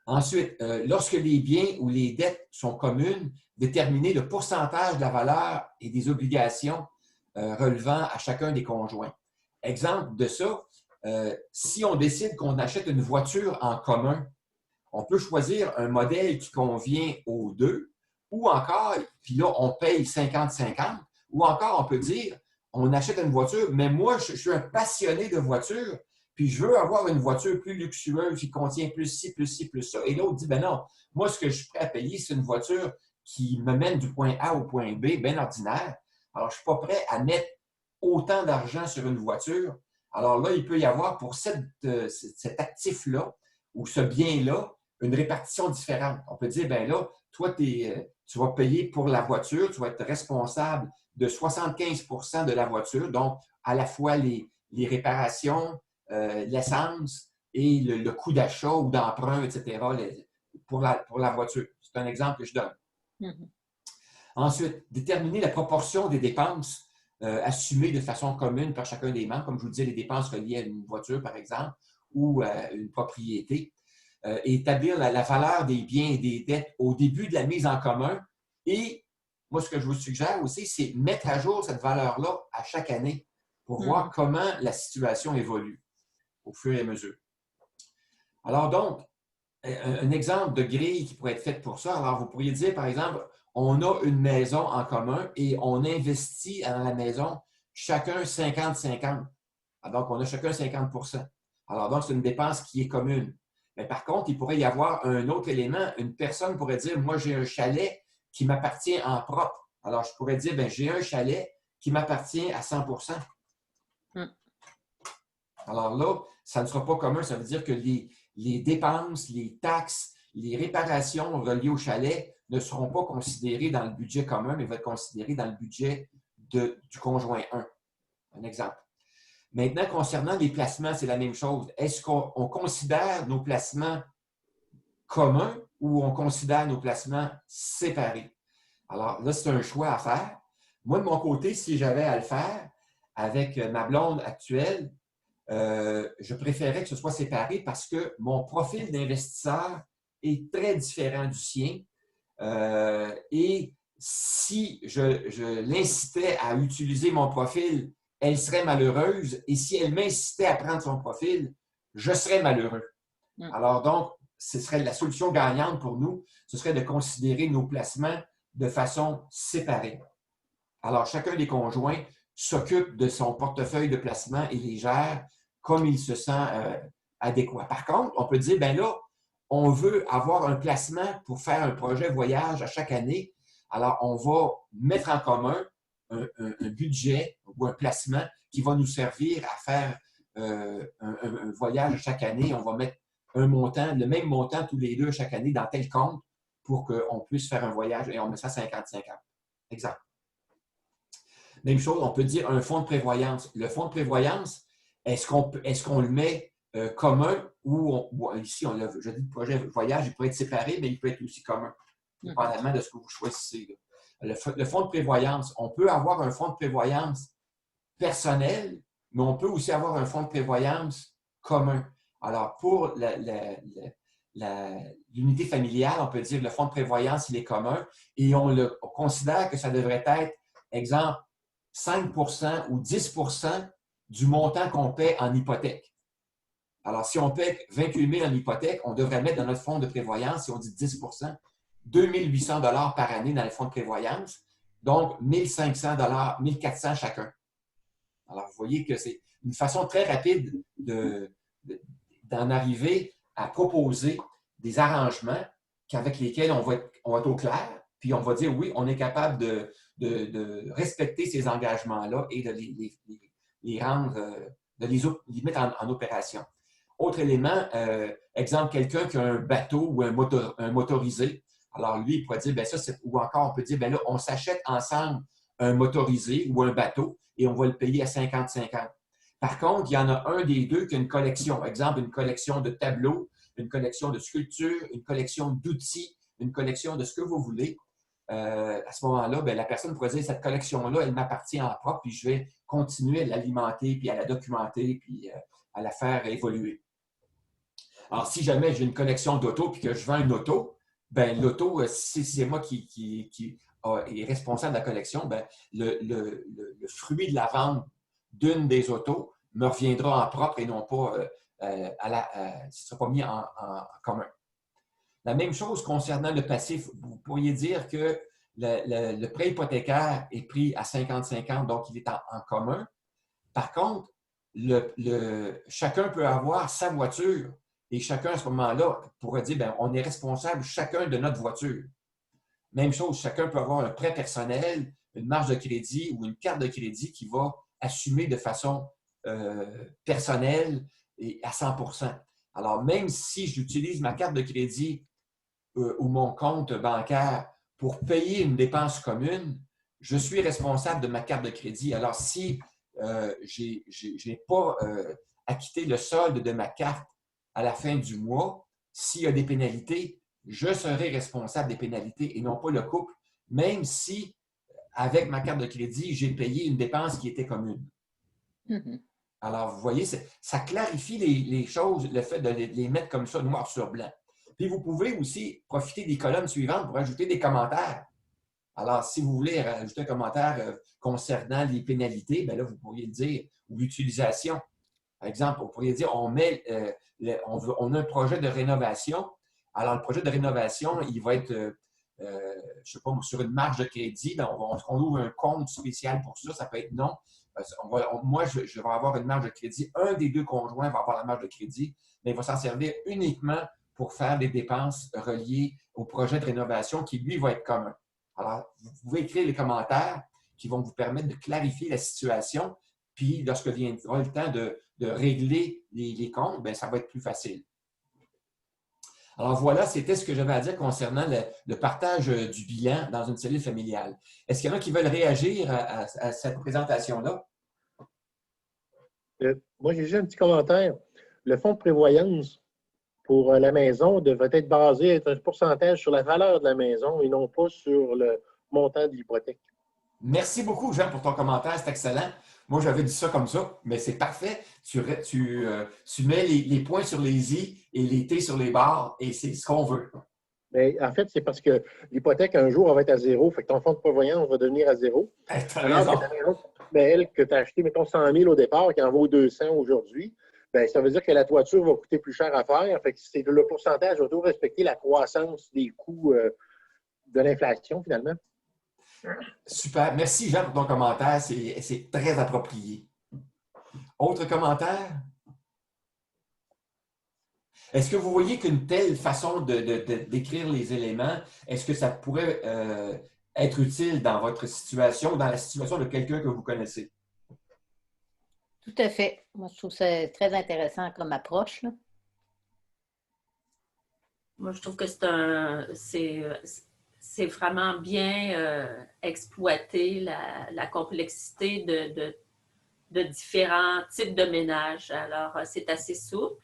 Ensuite, lorsque les biens ou les dettes sont communes, déterminer le pourcentage de la valeur et des obligations relevant à chacun des conjoints. Exemple de ça, si on décide qu'on achète une voiture en commun, on peut choisir un modèle qui convient aux deux, ou encore, puis là, on paye 50-50, ou encore, on peut dire, on achète une voiture, mais moi, je suis un passionné de voiture, puis je veux avoir une voiture plus luxueuse qui contient plus ci, plus ci, plus ça. Et l'autre dit, ben non, moi, ce que je suis prêt à payer, c'est une voiture qui me mène du point A au point B, bien ordinaire. Alors, je ne suis pas prêt à mettre autant d'argent sur une voiture. Alors là, il peut y avoir pour cet actif-là ou ce bien-là, une répartition différente. On peut dire, bien là, toi, tu vas payer pour la voiture, tu vas être responsable de 75% de la voiture, donc à la fois les réparations, l'essence et le coût d'achat ou d'emprunt, etc., pour la voiture. C'est un exemple que je donne. Mm-hmm. Ensuite, déterminer la proportion des dépenses assumées de façon commune par chacun des membres, comme je vous disais, les dépenses reliées à une voiture, par exemple, ou à une propriété. Et établir la valeur des biens et des dettes au début de la mise en commun. Et moi, ce que je vous suggère aussi, c'est mettre à jour cette valeur-là à chaque année pour voir comment la situation évolue au fur et à mesure. Alors donc, un exemple de grille qui pourrait être faite pour ça, alors vous pourriez dire, par exemple, on a une maison en commun et on investit dans la maison chacun 50-50. Donc, on a chacun 50%. Alors donc, c'est une dépense qui est commune. Mais par contre, il pourrait y avoir un autre élément. Une personne pourrait dire, moi, j'ai un chalet qui m'appartient en propre. Alors, je pourrais dire, bien, j'ai un chalet qui m'appartient à 100%. Alors là, ça ne sera pas commun. Ça veut dire que les dépenses, les taxes, les réparations reliées au chalet ne seront pas considérées dans le budget commun, mais vont être considérées dans le budget du conjoint 1. Un exemple. Maintenant, concernant les placements, c'est la même chose. Est-ce qu'on considère nos placements communs ou on considère nos placements séparés? Alors là, c'est un choix à faire. Moi, de mon côté, si j'avais à le faire avec ma blonde actuelle, je préférais que ce soit séparé parce que mon profil d'investisseur est très différent du sien. Et si je l'incitais à utiliser mon profil, elle serait malheureuse. Et si elle m'incitait à prendre son profil, je serais malheureux. Alors donc, ce serait la solution gagnante pour nous, ce serait de considérer nos placements de façon séparée. Alors, chacun des conjoints s'occupe de son portefeuille de placement et les gère comme il se sent adéquat. Par contre, on peut dire, bien là, on veut avoir un placement pour faire un projet voyage à chaque année. Alors, on va mettre en commun un budget ou un placement qui va nous servir à faire un voyage chaque année. On va mettre un montant, le même montant tous les deux chaque année dans tel compte pour qu'on puisse faire un voyage et on met ça 50-50. Exemple. Même chose, on peut dire un fonds de prévoyance. Le fonds de prévoyance, est-ce qu'on le met commun ou ici, je dis le projet voyage, il peut être séparé, mais il peut être aussi commun, dépendamment de ce que vous choisissez. Le fonds de prévoyance, on peut avoir un fonds de prévoyance personnel, mais on peut aussi avoir un fonds de prévoyance commun. Alors, pour l'unité familiale, on peut dire que le fonds de prévoyance, il est commun et on considère que ça devrait être, exemple, 5% ou 10% du montant qu'on paie en hypothèque. Alors, si on paie 28 000 en hypothèque, on devrait mettre dans notre fonds de prévoyance, si on dit 10 2 800 $ par année dans les fonds de prévoyance, donc 1 500 $, 1 400 chacun. Alors, vous voyez que c'est une façon très rapide d'en arriver à proposer des arrangements avec lesquels on va être au clair, puis on va dire oui, on est capable de respecter ces engagements-là et de les rendre, de les mettre en opération. Autre élément, exemple, quelqu'un qui a un bateau ou un motorisé. Alors, lui, il pourrait dire, bien ça, ou encore, on peut dire, bien là, on s'achète ensemble un motorisé ou un bateau et on va le payer à 50-50. Par contre, il y en a un des deux qui a une collection. Exemple, une collection de tableaux, une collection de sculptures, une collection d'outils, une collection de ce que vous voulez. À ce moment-là, bien, la personne pourrait dire, cette collection-là, elle m'appartient en propre, puis je vais continuer à l'alimenter, puis à la documenter, puis à la faire évoluer. Alors, si jamais j'ai une collection d'autos puis que je vends une auto, bien, l'auto, si c'est moi qui est responsable de la collection, bien, le fruit de la vente d'une des autos me reviendra en propre et non pas, ce ne sera pas mis en commun. La même chose concernant le passif. Vous pourriez dire que le prêt hypothécaire est pris à 50-50, donc il est en commun. Par contre, chacun peut avoir sa voiture et chacun, à ce moment-là, pourrait dire, bien, on est responsable chacun de notre voiture. Même chose, chacun peut avoir un prêt personnel, une marge de crédit ou une carte de crédit qui va assumer de façon personnelle et à 100%. Alors, même si j'utilise ma carte de crédit ou mon compte bancaire pour payer une dépense commune, je suis responsable de ma carte de crédit. Alors, si je n'ai pas acquitté le solde de ma carte à la fin du mois, s'il y a des pénalités, je serai responsable des pénalités et non pas le couple, même si, avec ma carte de crédit, j'ai payé une dépense qui était commune. Mhm. Alors, vous voyez, ça clarifie les choses, le fait de les mettre comme ça, noir sur blanc. Puis, vous pouvez aussi profiter des colonnes suivantes pour ajouter des commentaires. Alors, si vous voulez ajouter un commentaire concernant les pénalités, bien là, vous pourriez le dire, ou l'utilisation. Par exemple, vous pourriez dire, on a un projet de rénovation. Alors, le projet de rénovation, il va être, je ne sais pas, sur une marge de crédit. Ben, on ouvre un compte spécial pour ça. Ça peut être non. Moi, je vais avoir une marge de crédit. Un des deux conjoints va avoir la marge de crédit, mais il va s'en servir uniquement pour faire des dépenses reliées au projet de rénovation qui, lui, va être commun. Alors, vous pouvez écrire les commentaires qui vont vous permettre de clarifier la situation. Puis, lorsque viendra le temps de régler les comptes, bien, ça va être plus facile. Alors voilà, c'était ce que j'avais à dire concernant le partage du bilan dans une cellule familiale. Est-ce qu'il y en a qui veulent réagir à cette présentation-là? Moi, j'ai juste un petit commentaire. Le fonds de prévoyance pour la maison devrait être basé, être un pourcentage sur la valeur de la maison et non pas sur le montant de l'hypothèque. Merci beaucoup, Jean, pour ton commentaire. C'est excellent. Moi, j'avais dit ça comme ça, mais c'est parfait. Tu mets les points sur les i et les t sur les barres et c'est ce qu'on veut. Mais en fait, c'est parce que l'hypothèque, un jour, elle va être à zéro. Fait que ton fonds de prévoyance va devenir à zéro. Alors que ta maison, elle, que tu as acheté, mettons, 100 000 au départ, qui en vaut 200 aujourd'hui, bien, ça veut dire que la toiture va coûter plus cher à faire. Fait que c'est le pourcentage va toujours respecter la croissance des coûts de l'inflation, finalement. Super. Merci, Jean, pour ton commentaire. C'est très approprié. Autre commentaire? Est-ce que vous voyez qu'une telle façon d'écrire les éléments, est-ce que ça pourrait être utile dans votre situation, dans la situation de quelqu'un que vous connaissez? Tout à fait. Moi, je trouve ça très intéressant comme approche, là. Moi, je trouve que c'est vraiment bien exploiter la complexité de différents types de ménages. Alors, c'est assez souple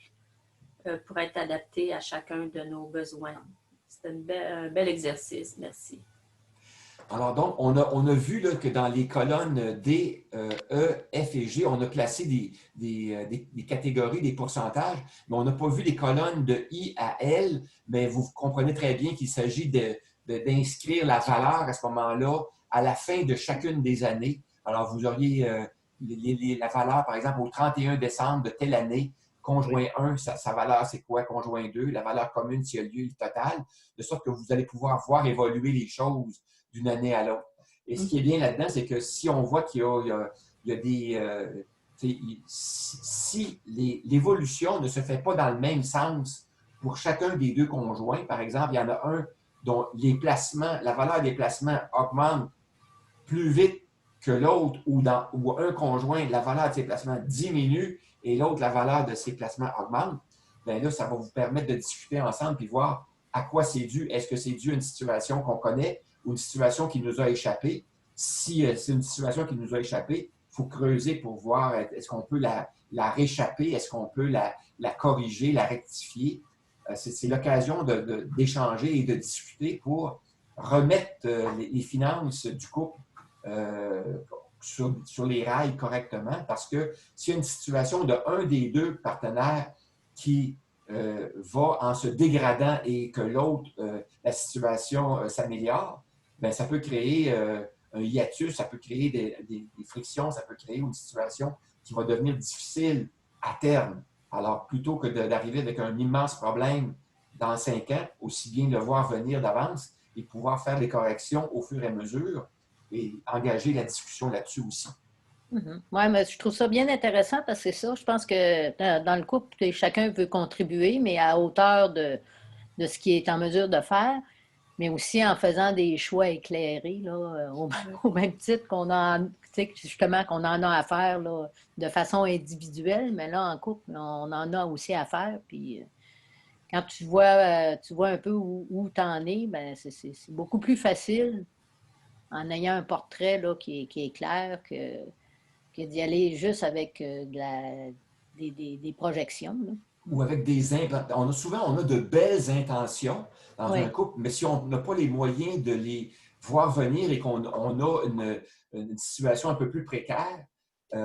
pour être adapté à chacun de nos besoins. C'est un bel exercice. Merci. Alors donc, on a vu là, que dans les colonnes D, E, F et G, on a placé des catégories, des pourcentages, mais on n'a pas vu les colonnes de I à L, mais vous comprenez très bien qu'il s'agit d'inscrire la valeur à ce moment-là à la fin de chacune des années. Alors, vous auriez la valeur, par exemple, au 31 décembre de telle année, conjoint 1, sa valeur, c'est quoi? Conjoint 2, la valeur commune, s'il y a lieu, le total, de sorte que vous allez pouvoir voir évoluer les choses d'une année à l'autre. Et ce qui est bien là-dedans, c'est que si on voit qu'il y a des... si l'évolution ne se fait pas dans le même sens pour chacun des deux conjoints, par exemple, il y en a un dont la valeur des placements augmente plus vite que l'autre, ou un conjoint, la valeur de ses placements diminue et l'autre, la valeur de ses placements augmente, bien là, ça va vous permettre de discuter ensemble et voir à quoi c'est dû. Est-ce que c'est dû à une situation qu'on connaît ou une situation qui nous a échappé? Si c'est une situation qui nous a échappé, il faut creuser pour voir est-ce qu'on peut la réchapper, est-ce qu'on peut la corriger, la rectifier. C'est l'occasion d'échanger et de discuter pour remettre les finances du couple sur les rails correctement, parce que s'il y a une situation de un des deux partenaires qui va en se dégradant et que l'autre, la situation s'améliore, bien, ça peut créer un hiatus, ça peut créer des frictions, ça peut créer une situation qui va devenir difficile à terme. Alors, plutôt que d'arriver avec un immense problème dans 5 ans, aussi bien le voir venir d'avance et pouvoir faire des corrections au fur et à mesure et engager la discussion là-dessus aussi. Oui, mais je trouve ça bien intéressant parce que c'est ça. Je pense que dans le couple, chacun veut contribuer, mais à hauteur de ce qu'il est en mesure de faire, mais aussi en faisant des choix éclairés, là, au même titre justement qu'on en a à faire là, de façon individuelle, mais là, en couple, on en a aussi à faire. Puis quand tu vois un peu où tu en es, ben, c'est beaucoup plus facile en ayant un portrait là, qui est clair que d'y aller juste avec des projections. Là. Ou avec on a de belles intentions dans un couple, mais si on n'a pas les moyens de les voir venir et qu'on a une situation un peu plus précaire, à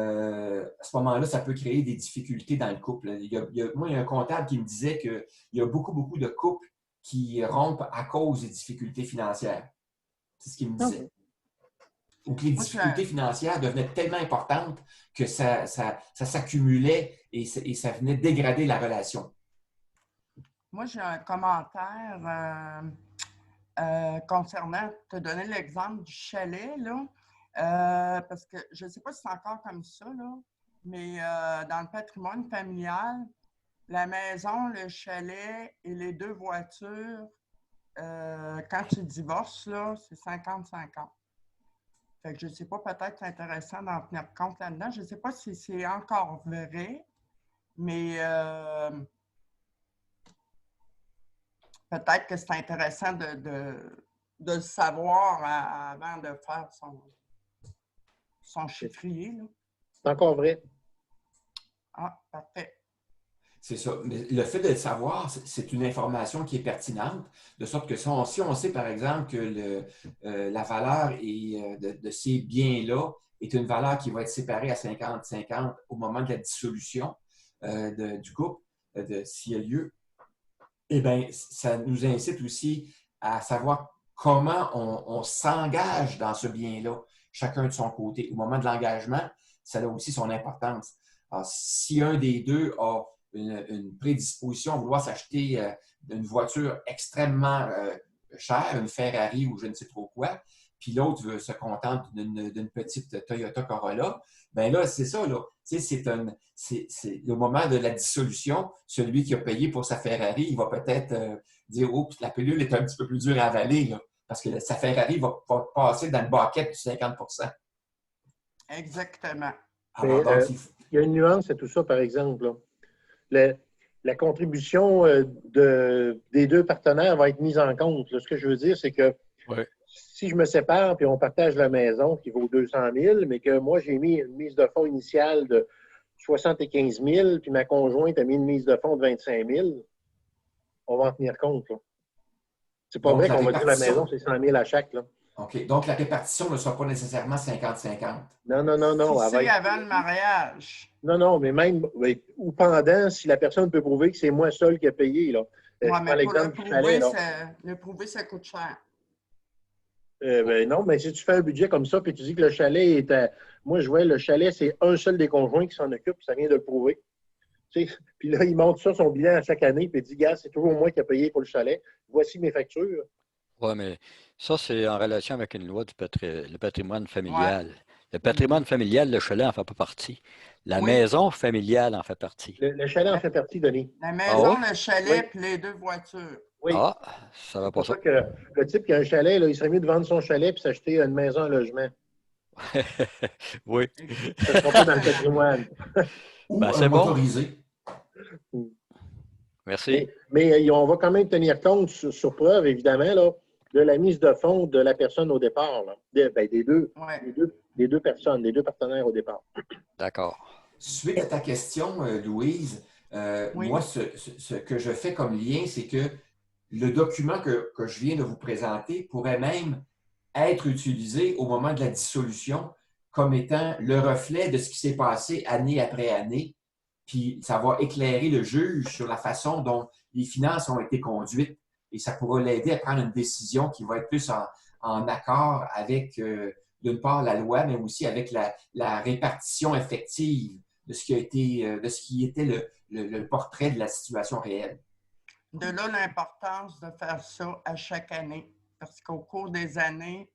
ce moment-là, ça peut créer des difficultés dans le couple. Moi, il y a un comptable qui me disait qu'il y a beaucoup, beaucoup de couples qui rompent à cause des difficultés financières. C'est ce qu'il me disait. Ou que les difficultés financières devenaient tellement importantes que ça s'accumulait et ça venait dégrader la relation. Moi, j'ai un commentaire concernant, te donner l'exemple du chalet, là, parce que je ne sais pas si c'est encore comme ça, là, mais dans le patrimoine familial, la maison, le chalet et les 2 voitures, quand tu divorces, là, c'est 50-50. Fait que je ne sais pas, peut-être c'est intéressant d'en tenir compte là-dedans. Je ne sais pas si c'est encore vrai, mais peut-être que c'est intéressant de le savoir avant de faire son chiffrier. Là. C'est encore vrai. Ah, parfait. C'est ça. Mais le fait de le savoir, c'est une information qui est pertinente, de sorte que si on sait, par exemple, que la valeur de ces biens-là est une valeur qui va être séparée à 50-50 au moment de la dissolution du couple, s'il y a lieu, eh bien, ça nous incite aussi à savoir comment on s'engage dans ce bien-là, chacun de son côté. Au moment de l'engagement, ça a aussi son importance. Alors, si un des deux a une prédisposition à vouloir s'acheter une voiture extrêmement chère, une Ferrari ou je ne sais trop quoi, puis l'autre se contente d'une petite Toyota Corolla, bien là, c'est ça, là. C'est au moment de la dissolution, celui qui a payé pour sa Ferrari, il va peut-être dire « Oups, la pilule est un petit peu plus dure à avaler, là, parce que sa Ferrari va passer dans le bucket du 50 ». Exactement. Alors, donc, il y a une nuance à tout ça, par exemple. La contribution des 2 partenaires va être mise en compte. Là, ce que je veux dire, c'est que si je me sépare puis on partage la maison qui vaut 200 000, mais que moi, j'ai mis une mise de fonds initiale de 75 000 puis ma conjointe a mis une mise de fonds de 25 000, on va en tenir compte. C'est pas vrai qu'on va dire que la maison, c'est 100 000 à chaque. Là. OK. Donc, la répartition ne sera pas nécessairement 50-50. Non. C'est avant le mariage. Non, mais même, ou pendant, si la personne peut prouver que c'est moi seul qui a payé. Là. Ouais, mais pour le prouver, ça coûte cher. Non, mais si tu fais un budget comme ça, puis tu dis que le chalet est à... Moi, je vois, le chalet, c'est un seul des conjoints qui s'en occupe, ça vient de le prouver. Tu sais, puis là, il monte ça, son bilan à chaque année, puis il dit, gars, c'est toujours moi qui ai payé pour le chalet. Voici mes factures. Oui, mais ça, c'est en relation avec une loi le patrimoine Ouais. familial. Le patrimoine familial, le chalet n'en fait pas partie. La Oui. maison familiale en fait partie. Le chalet en fait partie, Denis. La Ah maison, oui? le chalet, Oui. puis les 2 voitures. Oui. Ah, ça va C'est pas pour ça. ça que le type qui a un chalet, là, il serait mieux de vendre son chalet et s'acheter une maison, un logement. Oui. Ça ne sera pas dans le patrimoine. Ou Ben, un c'est bon. motorisé. Merci. Mais on va quand même tenir compte, sur preuve, évidemment, là, de la mise de fonds de la personne au départ. Là. Ouais. Des deux personnes, des deux partenaires au départ. D'accord. Suite à ta question, Louise, Oui. moi, ce que je fais comme lien, c'est que le document que je viens de vous présenter pourrait même être utilisé au moment de la dissolution comme étant le reflet de ce qui s'est passé année après année. Puis ça va éclairer le juge sur la façon dont les finances ont été conduites et ça pourra l'aider à prendre une décision qui va être plus en accord avec, d'une part, la loi, mais aussi avec la répartition effective de ce qui a été, de ce qui était le portrait de la situation réelle. De là l'importance de faire ça à chaque année. Parce qu'au cours des années,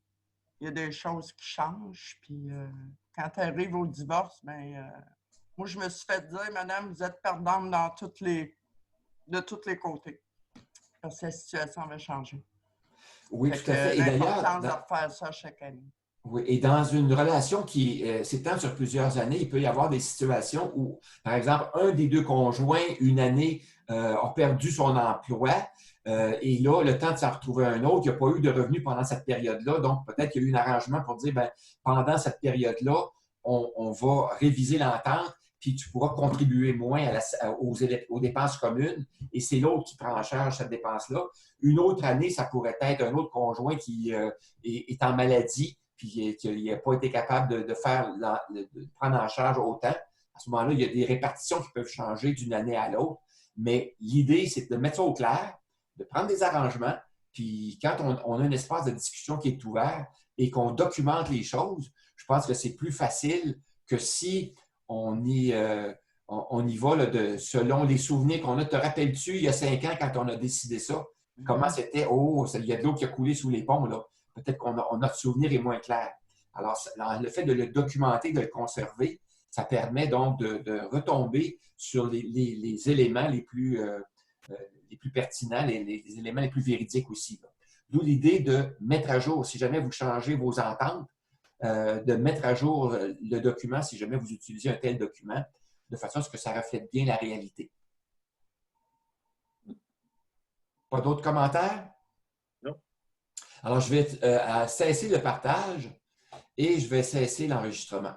il y a des choses qui changent. Puis quand tu arrives au divorce, moi, je me suis fait dire, madame, vous êtes perdante de tous les côtés. Parce que la situation avait changé. Oui, Fait tout à fait. que Et d'ailleurs, l'importance de refaire ça chaque année. oui, et dans une relation qui s'étend sur plusieurs années, il peut y avoir des situations où, par exemple, un des deux conjoints, une année, a perdu son emploi et là, le temps de s'en retrouver un autre, il n'y a pas eu de revenus pendant cette période-là. Donc, peut-être qu'il y a eu un arrangement pour dire, ben, pendant cette période-là, on va réviser l'entente, puis tu pourras contribuer moins aux dépenses communes et c'est l'autre qui prend en charge cette dépense-là. Une autre année, ça pourrait être un autre conjoint qui est en maladie puis qu'il n'a pas été capable de prendre en charge autant. À ce moment-là, il y a des répartitions qui peuvent changer d'une année à l'autre. Mais l'idée, c'est de mettre ça au clair, de prendre des arrangements, puis quand on a un espace de discussion qui est ouvert et qu'on documente les choses, je pense que c'est plus facile que si on y va là, selon les souvenirs qu'on a. Te rappelles-tu, il y a 5 ans, quand on a décidé ça, comment c'était? Oh, il y a de l'eau qui a coulé sous les ponts, là. Peut-être que notre souvenir est moins clair. Alors, le fait de le documenter, de le conserver, ça permet donc de retomber sur les éléments les plus pertinents, les éléments les plus véridiques aussi. D'où l'idée de mettre à jour, si jamais vous changez vos ententes, de mettre à jour le document si jamais vous utilisez un tel document, de façon à ce que ça reflète bien la réalité. Pas d'autres commentaires? Non. Alors, je vais cesser le partage et je vais cesser l'enregistrement.